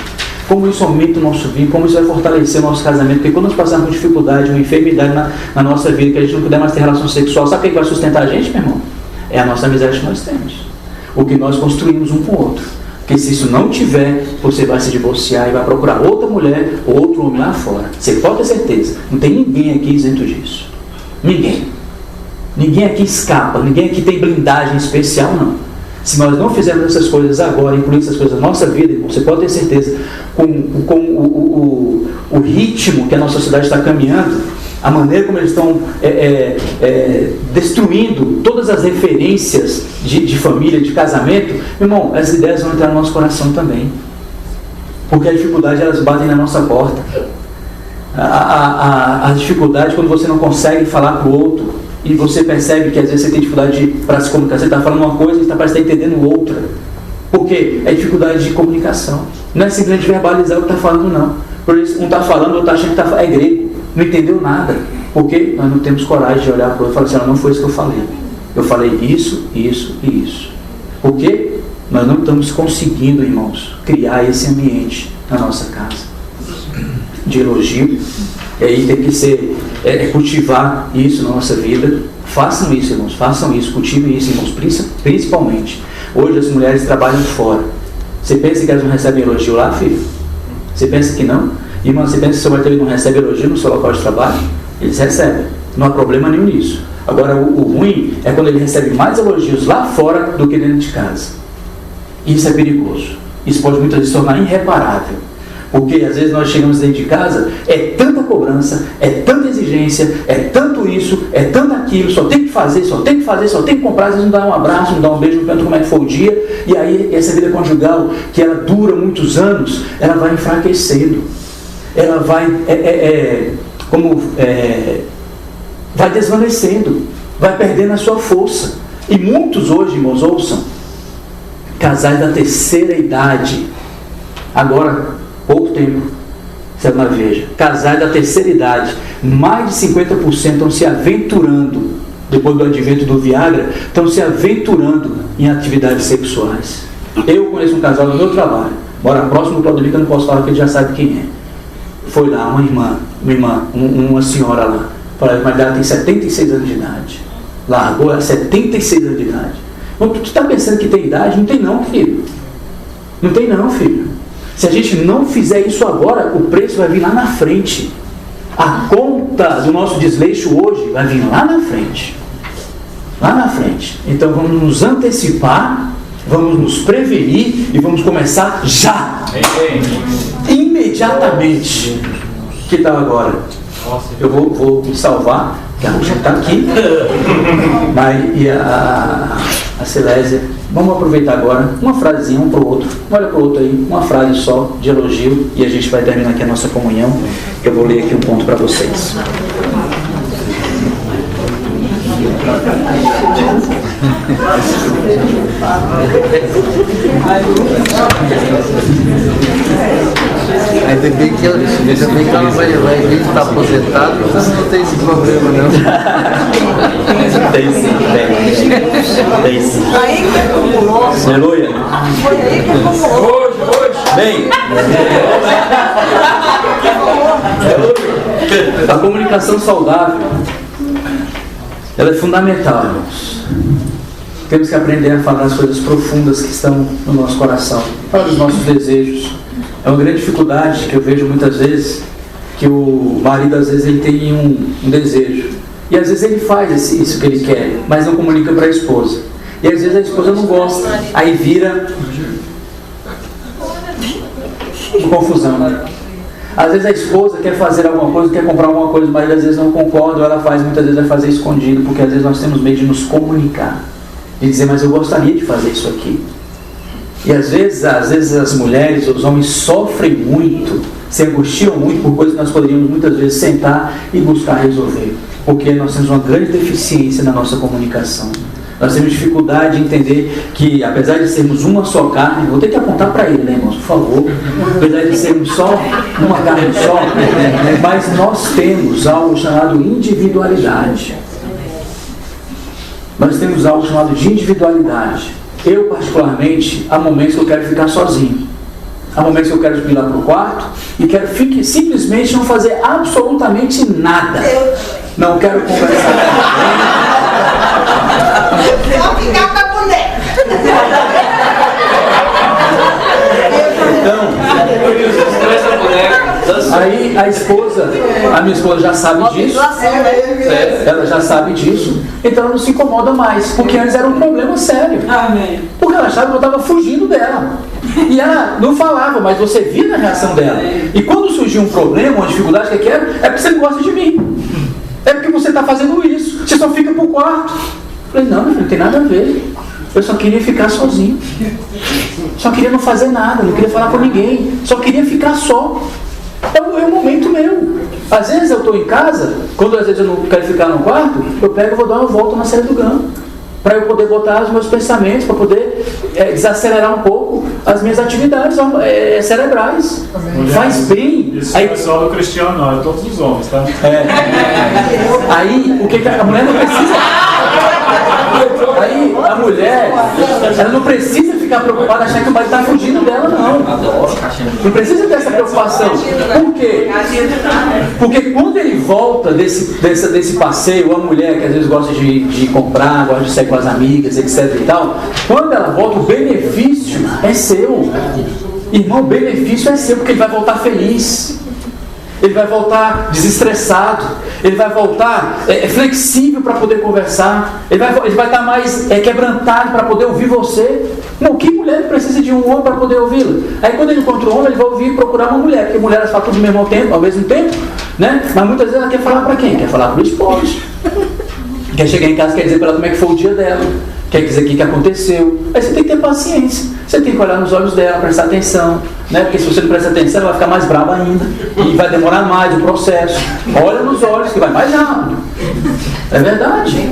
Como isso aumenta o nosso vínculo, como isso vai fortalecer o nosso casamento. Porque quando nós passarmos por dificuldade, uma enfermidade na nossa vida, que a gente não puder mais ter relação sexual, sabe o que vai sustentar a gente, meu irmão? É a nossa amizade que nós temos. O que nós construímos um com o outro. Porque se isso não tiver, você vai se divorciar e vai procurar outra mulher ou outro homem lá fora. Você pode ter certeza. Não tem ninguém aqui isento disso. Ninguém. Ninguém aqui escapa, ninguém aqui tem blindagem especial, não. Se nós não fizermos essas coisas agora, incluir essas coisas na nossa vida, você pode ter certeza, com o ritmo que a nossa sociedade está caminhando, a maneira como eles estão destruindo todas as referências de família, de casamento, meu irmão, as ideias vão entrar no nosso coração também. Porque a dificuldade, elas batem na nossa porta. A dificuldade quando você não consegue falar para o outro, e você percebe que às vezes você tem dificuldade para se comunicar. Você está falando uma coisa e parece que está entendendo outra. Por quê? É dificuldade de comunicação. Não é simplesmente verbalizar o que está falando, não. Por isso, um está falando, o outro está achando que é grego. Não entendeu nada. Porque nós não temos coragem de olhar para o outro e falar assim, não foi isso que eu falei. Eu falei isso, isso e isso. Por quê? Nós não estamos conseguindo, irmãos, criar esse ambiente na nossa casa. De elogio. E aí tem que ser, cultivar isso na nossa vida. Façam isso, irmãos, façam isso, cultivem isso, irmãos, principalmente. Hoje as mulheres trabalham fora. Você pensa que elas não recebem elogio lá, filho? Você pensa que não? Irmão, você pensa que seu marido não recebe elogio no seu local de trabalho? Eles recebem, não há problema nenhum nisso. Agora o ruim é quando ele recebe mais elogios lá fora do que dentro de casa. Isso é perigoso. Isso pode muitas vezes se tornar irreparável. Porque às vezes nós chegamos dentro de casa, é tanta cobrança, é tanta exigência, é tanto isso, é tanto aquilo, só tem que fazer, só tem que comprar, às vezes não dá um abraço, não dá um beijo, não pergunta como é que foi o dia, e aí essa vida conjugal, que ela dura muitos anos, ela vai enfraquecendo, ela vai, vai desvanecendo, vai perdendo a sua força. E muitos hoje, irmãos, ouçam, casais da terceira idade, agora, pouco tempo, você não veja, casais da terceira idade, mais de 50% estão se aventurando, depois do advento do Viagra, estão se aventurando em atividades sexuais. Eu conheço um casal do meu trabalho, mora próximo do Claudemir, que eu não posso falar, porque ele já sabe quem é. Foi lá, uma senhora lá, falou, mas ela tem 76 anos de idade, largou ela 76 anos de idade. Mas tu está pensando que tem idade? Não tem não, filho. Não tem não, filho. Se a gente não fizer isso agora, o preço vai vir lá na frente. A conta do nosso desleixo hoje vai vir lá na frente. Lá na frente. Então vamos nos antecipar, vamos nos prevenir e vamos começar já. Imediatamente. Que tal agora? Eu vou me salvar que a Rússia está aqui, e a Silésia. Vamos aproveitar agora uma frasezinha, um para o outro. Olha para o outro aí, uma frase só de elogio, e a gente vai terminar aqui a nossa comunhão. Eu vou ler aqui um ponto para vocês. Ainda bem que ela vai vir estar aposentado, você não tem esse problema, não. Tem sim. Aí que acumulou. Aleluia. Foi aí que acumulou. Bem, a comunicação saudável, ela é fundamental, irmãos. Temos que aprender a falar as coisas profundas que estão no nosso coração, falar dos nossos desejos. É uma grande dificuldade que eu vejo muitas vezes, que o marido às vezes ele tem um desejo, e às vezes ele faz isso que ele quer, mas não comunica para a esposa, e às vezes a esposa não gosta, aí vira confusão. Às vezes a esposa quer fazer alguma coisa, quer comprar alguma coisa, o marido às vezes não concorda, ou ela faz, muitas vezes vai fazer escondido, porque às vezes nós temos medo de nos comunicar, de dizer, mas eu gostaria de fazer isso aqui. E às vezes as mulheres, os homens sofrem muito, se angustiam muito por coisas que nós poderíamos muitas vezes sentar e buscar resolver, porque nós temos uma grande deficiência na nossa comunicação. Nós temos dificuldade de entender que, apesar de sermos uma só carne, vou ter que apontar para ele, né, irmãos, por favor. Apesar de sermos só uma carne só, mas nós temos algo chamado individualidade. Nós temos algo chamado de individualidade. Eu, particularmente, há momentos que eu quero ficar sozinho. Há momentos que eu quero ir lá para o quarto e quero simplesmente não fazer absolutamente nada. Não quero conversar. Só ficar com a boneca. Então, aí a minha esposa já sabe disso. Ela já sabe disso. Então ela não se incomoda mais, porque antes era um problema sério. Amém. Porque ela achava que eu estava fugindo dela. E ela não falava, mas você via na reação dela. E quando surgiu um problema, uma dificuldade que era, é porque você não gosta de mim. É porque você está fazendo isso. Você só fica pro quarto. Eu falei, não, meu filho, não tem nada a ver. Eu só queria ficar sozinho. Só queria não fazer nada, não queria falar com ninguém. Só queria ficar só. É um momento meu. Às vezes eu estou em casa, quando às vezes eu não quero ficar no quarto, eu pego e vou dar uma volta na série do Gama, para eu poder botar os meus pensamentos, para poder desacelerar um pouco as minhas atividades cerebrais. Faz bem. Isso é só do cristiano, não, é todos os homens, tá? Aí, o que a mulher não precisa... Aí, a mulher, ela não precisa ficar preocupada, achar que o marido está fugindo dela, não. Não precisa ter essa preocupação. Por quê? Porque quando ele volta desse passeio, a mulher que às vezes gosta de comprar, gosta de sair com as amigas, etc e tal, quando ela volta, o benefício é seu. Irmão, o benefício é seu, porque ele vai voltar feliz. Ele vai voltar desestressado, ele vai voltar flexível para poder conversar, ele vai estar mais quebrantado para poder ouvir você. Não, que mulher precisa de um homem para poder ouvi-la? Aí quando ele encontra um homem, ele vai ouvir e procurar uma mulher, porque mulheres falam tudo ao mesmo tempo, né? Mas muitas vezes ela quer falar para quem? Quer falar para o esposo. Quer chegar em casa, quer dizer para ela como é que foi o dia dela, quer dizer o que aconteceu. Aí você tem que ter paciência, você tem que olhar nos olhos dela, prestar atenção, né? Porque se você não prestar atenção, ela vai ficar mais brava ainda e vai demorar mais o processo. Olha nos olhos que vai mais rápido. É verdade,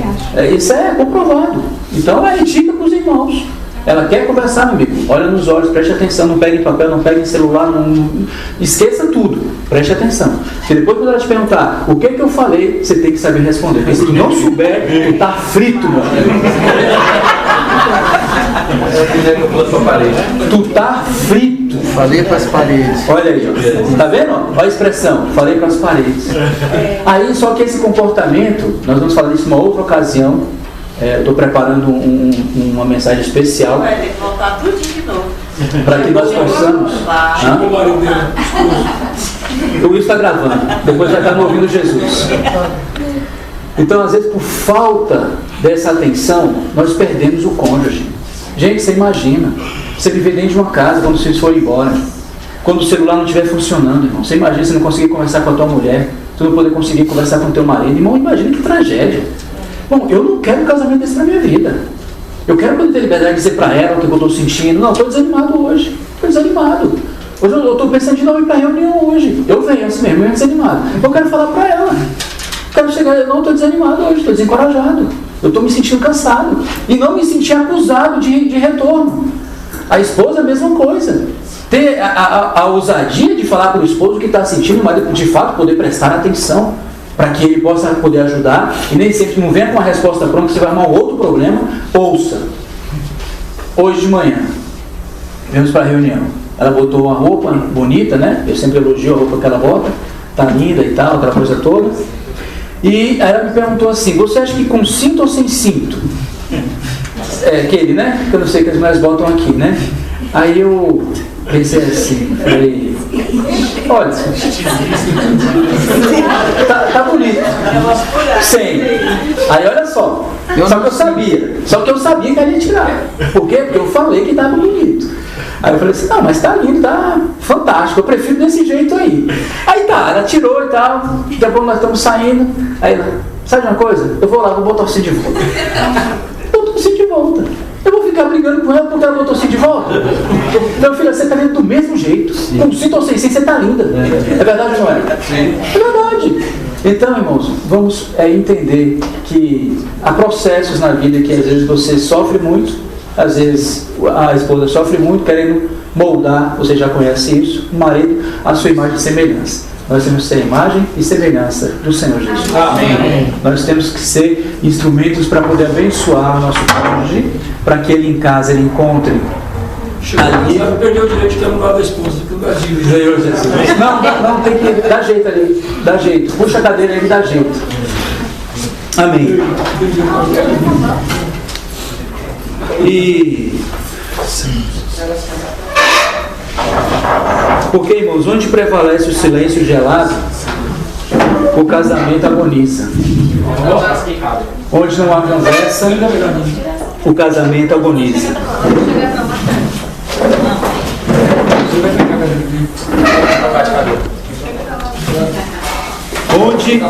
isso é comprovado. Então é dica para os irmãos. Ela quer conversar, meu amigo, olha nos olhos, preste atenção, não pegue em papel, não pegue em celular, não esqueça tudo, preste atenção. Porque depois quando ela te perguntar o que eu falei, você tem que saber responder. Porque se tu não souber, tu tá frito, meu amigo. Tu tá frito. Falei para as paredes. Olha aí, ó. Tá vendo? Olha a expressão, falei para as paredes. Aí, só que esse comportamento, nós vamos falar disso em uma outra ocasião. Estou preparando uma mensagem especial. Vai ter que voltar tudo de novo. Para que nós possamos. O Will está gravando, depois vai estar no ouvindo Jesus. Então, às vezes, por falta dessa atenção, nós perdemos o cônjuge. Gente, você imagina, você viver dentro de uma casa quando vocês forem embora, quando o celular não estiver funcionando, irmão. Você imagina você não conseguir conversar com a tua mulher, tu não poder conseguir conversar com teu marido. Irmão, imagina que tragédia. Bom, eu não quero um casamento desse na minha vida. Eu quero poder ter liberdade de dizer para ela o que eu estou sentindo. Não, estou desanimado hoje. Estou desanimado. Hoje eu estou pensando de não ir para a reunião hoje. Eu venho assim mesmo, eu desanimado. Eu quero falar para ela. Quero chegar, eu não estou desanimado hoje, estou desencorajado. Eu estou me sentindo cansado. E não me sentir acusado de retorno. A esposa, a mesma coisa. Ter a ousadia de falar para o esposo o que está sentindo, mas de fato poder prestar atenção, para que ele possa poder ajudar. E nem sempre não venha com a resposta pronta, você vai arrumar outro problema. Ouça. Hoje de manhã, viemos para a reunião. Ela botou uma roupa bonita, né? Eu sempre elogio a roupa que ela bota. Tá linda e tal, aquela coisa toda. E aí ela me perguntou assim, você acha que com cinto ou sem cinto? Aquele, né? Que eu não sei que as mulheres botam aqui, né? Aí eu pensei assim, falei, olha, tá bonito. Sem. Aí olha só. Só que eu sabia que ela ia tirar. Por quê? Porque eu falei que tava bonito. Aí eu falei assim, não, mas tá lindo, tá fantástico, eu prefiro desse jeito aí. Aí tá, ela tirou e tal, daqui a pouco nós estamos saindo. Aí ela, sabe uma coisa? Eu vou lá, vou botar o cinto de volta. Botou o cinto de volta. Eu vou ficar brigando com ela porque ela botou o cinto de volta? Meu filho, você tá lindo do mesmo jeito. Com cinto ou sem cinto, você tá linda. É verdade ou não é? É verdade. Então, irmãos, vamos entender que há processos na vida que às vezes você sofre muito, às vezes a esposa sofre muito querendo moldar, você já conhece isso, o marido, a sua imagem e semelhança. Nós temos que ser imagem e semelhança do Senhor Jesus. Amém. Nós temos que ser instrumentos para poder abençoar o nosso cônjuge, para que ele em casa ele encontre ali. Perdeu o direito de ter um lugar da esposa, que lugar de Não, tem que dar jeito ali, dá jeito. Puxa a cadeira aí e dá jeito. Amém. E porque, irmãos, onde prevalece o silêncio gelado, o casamento agoniza. Onde não há conversa, o casamento agoniza. Onde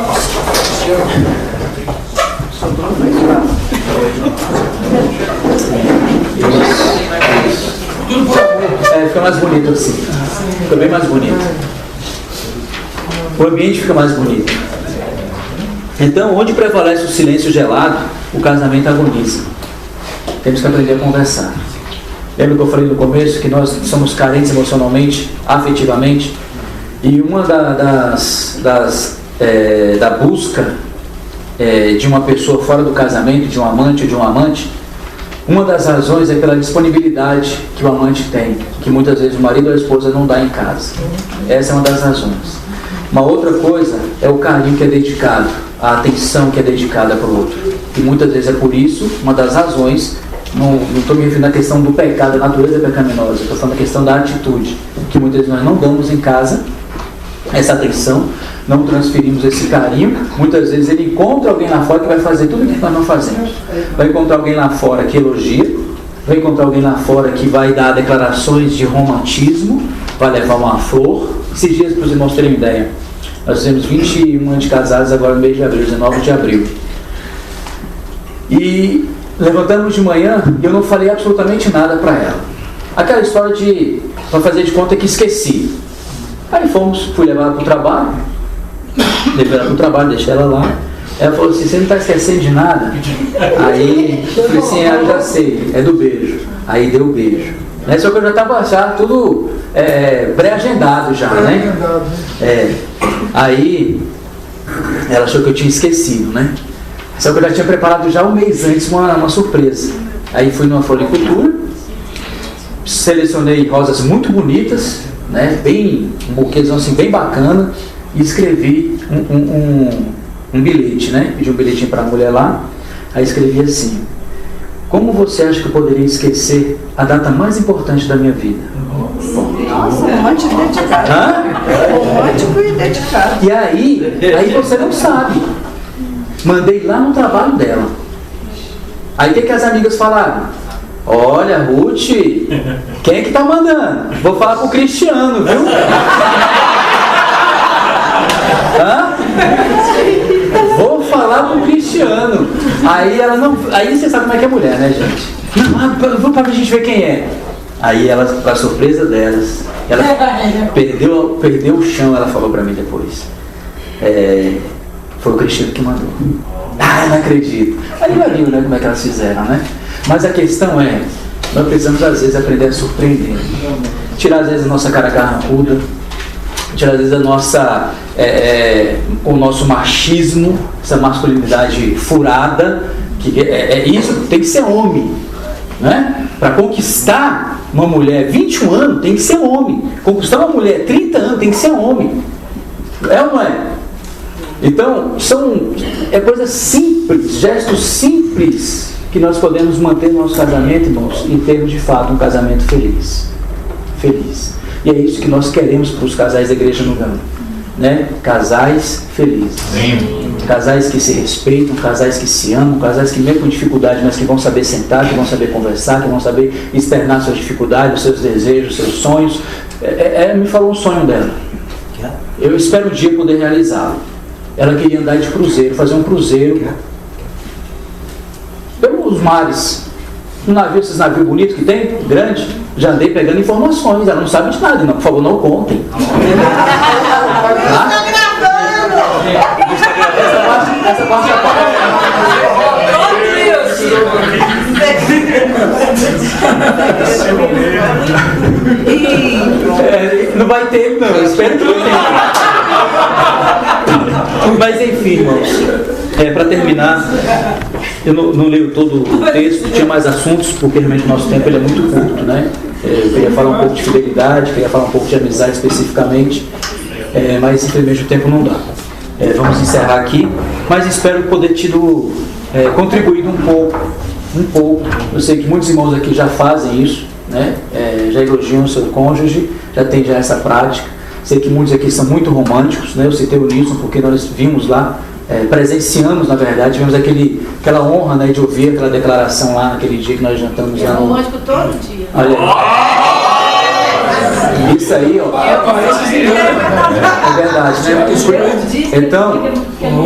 fica mais bonito assim. Fica bem mais bonito. O ambiente fica mais bonito. Então, onde prevalece o silêncio gelado, o casamento agoniza. Temos que aprender a conversar. Lembra que eu falei no começo que nós somos carentes emocionalmente, afetivamente? E uma da busca de uma pessoa fora do casamento, de um amante ou de um amante, uma das razões é pela disponibilidade que o amante tem, que muitas vezes o marido ou a esposa não dá em casa. Essa é uma das razões. Uma outra coisa é o carinho que é dedicado, a atenção que é dedicada para o outro. E muitas vezes é por isso, uma das razões, não estou me referindo à questão do pecado, da natureza pecaminosa, estou falando da questão da atitude, que muitas vezes nós não damos em casa essa atenção, não transferimos esse carinho. Muitas vezes ele encontra alguém lá fora que vai fazer tudo o que nós não fazemos. Vai encontrar alguém lá fora que elogia, vai encontrar alguém lá fora que vai dar declarações de romantismo, vai levar uma flor. Esses dias, para os irmãos terem ideia, nós temos 21 anos de casados agora no mês de abril, 19 de abril. E levantamos de manhã e eu não falei absolutamente nada para ela. Aquela história de, para fazer de conta que esqueci. Aí fui levar ela para o trabalho, deixei ela lá. Ela falou assim, você não está esquecendo de nada? Aí eu falei assim, eu já sei, é do beijo. Aí deu o beijo. Só que eu já estava já tudo pré-agendado já, né? Aí ela achou que eu tinha esquecido, né? Só que eu já tinha preparado já um mês antes uma surpresa. Aí fui numa floricultura, selecionei rosas muito bonitas, né? Bem, um buquêzão assim bem bacana, e escrevi um bilhete, né? Pedi um bilhetinho para a mulher lá. Aí escrevi assim: como você acha que eu poderia esquecer a data mais importante da minha vida? Nossa, romântico e dedicado. Romântico e dedicado. E aí você não sabe. Mandei lá no trabalho dela. Aí o que as amigas falaram? Olha, Ruth, quem é que tá mandando? Vou falar pro Cristiano, viu? Hã? Vou falar pro Cristiano. Aí ela não. Aí você sabe como é que é mulher, né, gente? Não, vamos pra gente ver quem é. Aí ela, pra surpresa delas, ela perdeu o chão, ela falou pra mim depois. Foi o Cristiano que mandou. Ah, não acredito. Aí ela viu, né, como é que elas fizeram, né? Mas a questão é, nós precisamos às vezes aprender a surpreender. Tirar às vezes a nossa cara carrancuda, tirar às vezes a nossa, o nosso machismo, essa masculinidade furada, que isso tem que ser homem, né? Para conquistar uma mulher 21 anos tem que ser homem, conquistar uma mulher 30 anos tem que ser homem, é ou não é? Então é coisa simples, gestos simples que nós podemos manter no nosso casamento, irmãos, e termos de fato um casamento feliz. E é isso que nós queremos para os casais da Igreja no Gama, né? Casais felizes. Casais que se respeitam, casais que se amam, casais que mesmo com dificuldade, mas que vão saber sentar, que vão saber conversar, que vão saber externar suas dificuldades, os seus desejos, os seus sonhos. Me falou um sonho dela. Eu espero um dia poder realizá-lo. Ela queria andar de cruzeiro, fazer um cruzeiro pelos mares. Um navio, esses navios bonitos que tem, grande, já andei pegando informações. Ela não sabe de nada, não. Por favor, não contem. Tá gravando! Essa parte já não vai ter, não. Eu espero que não tenha. Mas enfim, irmãos, para terminar, eu não leio todo o texto, tinha mais assuntos, porque realmente o nosso tempo ele é muito curto, né? Eu queria falar um pouco de fidelidade, queria falar um pouco de amizade especificamente, mas infelizmente o tempo não dá. Vamos encerrar aqui, mas espero poder tido contribuído um pouco. Eu sei que muitos irmãos aqui já fazem isso, né? Já elogiam o seu cônjuge, já tem essa prática. Sei que muitos aqui são muito românticos, né? Eu citei o Nilson porque nós vimos lá, presenciamos, na verdade, tivemos aquela honra, né, de ouvir aquela declaração lá naquele dia que nós jantamos. É romântico todo dia. Olha aí. Isso aí, ó. É verdade, né? Então,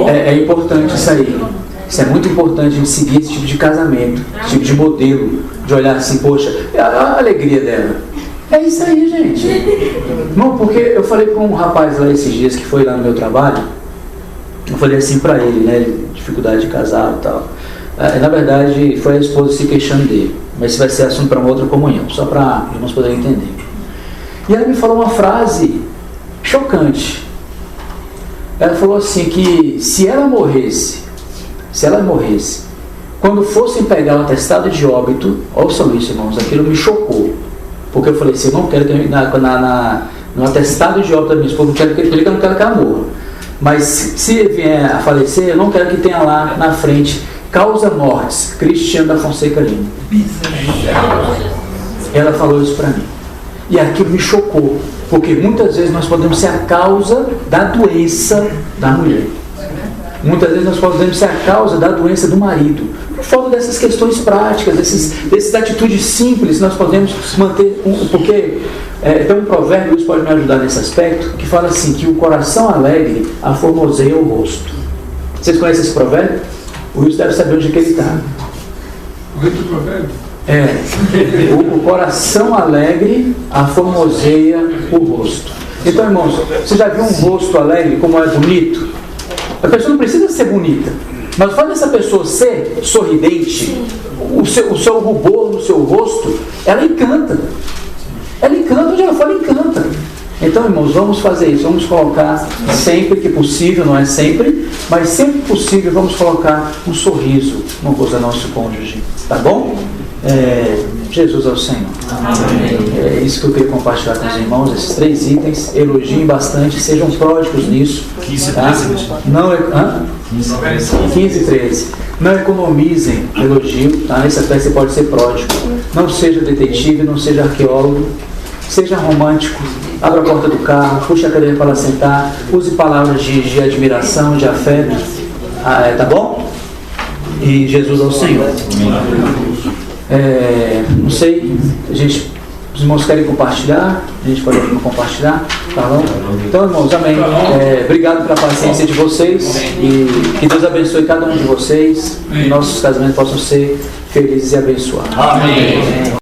é importante isso aí. Isso é muito importante a gente seguir esse tipo de casamento, esse tipo de modelo, de olhar assim, poxa, a alegria dela. É isso aí, gente. Não, porque eu falei com um rapaz lá esses dias que foi lá no meu trabalho, eu falei assim pra ele, né, dificuldade de casar e tal. Na verdade, foi a esposa se queixando dele, mas isso vai ser assunto para uma outra comunhão, só para os irmãos poderem entender. E ela me falou uma frase chocante. Ela falou assim que se ela morresse, quando fossem pegar o atestado de óbito, ouçam isso, irmãos, aquilo me chocou. Porque eu falei assim, eu não quero que no atestado de óbito da minha esposa, eu não quero que ela morra. Mas se vier a falecer, eu não quero que tenha lá na frente causa mortes, Cristiano da Fonseca Lima. Ela falou isso para mim. E aquilo me chocou, porque muitas vezes nós podemos ser a causa da doença da mulher. Muitas vezes nós podemos ser a causa da doença do marido. Por falta dessas questões práticas, dessas atitudes simples, nós podemos manter, porque tem um provérbio que pode me ajudar nesse aspecto, que fala assim, que o coração alegre aformoseia o rosto. Vocês conhecem esse provérbio? O Wilson deve saber onde é que ele está. Muito provérbio? O coração alegre aformoseia o rosto. Então, irmãos, você já viu um rosto alegre, como é bonito? A pessoa não precisa ser bonita, mas faz essa pessoa ser sorridente, o seu rubor no seu rosto, ela encanta. Ela encanta, onde ela fala, encanta. Então, irmãos, vamos fazer isso, vamos colocar sempre que possível, não é sempre, mas sempre que possível, vamos colocar um sorriso no rosto do nosso cônjuge, tá bom? Jesus é o Senhor. É isso que eu queria compartilhar com os irmãos, esses 3 itens. Elogiem bastante, sejam pródigos nisso. 15 e 13. Não economizem elogio, tá? Nesse aspecto você pode ser pródigo. Não seja detetive, não seja arqueólogo. Seja romântico. Abra a porta do carro, puxe a cadeira para sentar. Use palavras de admiração, de afeto. Tá bom? E Jesus é o Senhor. Não sei, a gente Os irmãos querem compartilhar? A gente pode compartilhar? Tá bom? Então, irmãos, amém. Obrigado pela paciência de vocês e que Deus abençoe cada um de vocês e nossos casamentos possam ser felizes e abençoados. Amém.